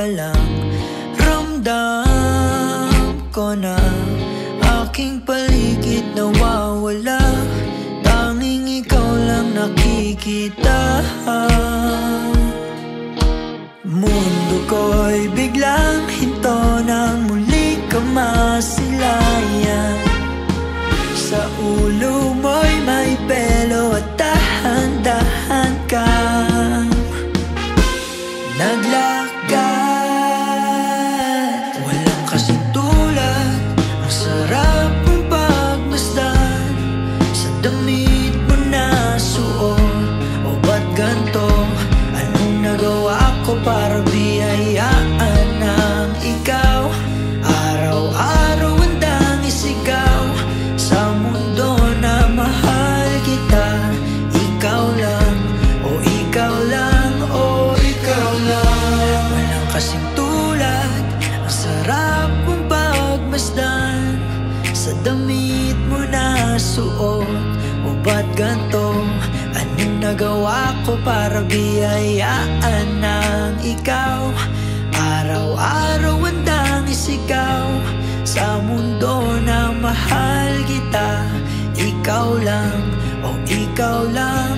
palang ramdam ko na aking paligid nawawala. Tanging ikaw lang nakikita. Mundo ko'y biglang hinto nang muli ka masilayan. Sa ulo mo'y may pelo at dahan-dahan kang naglakad. Walang kasing tulad, ang sarap mong pagmasdan. Sa damit mo na suot, o ba't ganto? Anong nagawa ko para biyayaan ng ikaw? Araw-araw handang isigaw sa mundo na mahal kita. Ikaw lang, o ikaw lang, o ikaw lang. Walang kasing tulad, ang sarap mong pagmasdan. Sa damit mo na suot, o ba't ganto? Anong nagawa ko para biyayaan ng ikaw? Araw-araw handang isigaw sa mundo na mahal kita. Ikaw lang, o ikaw lang,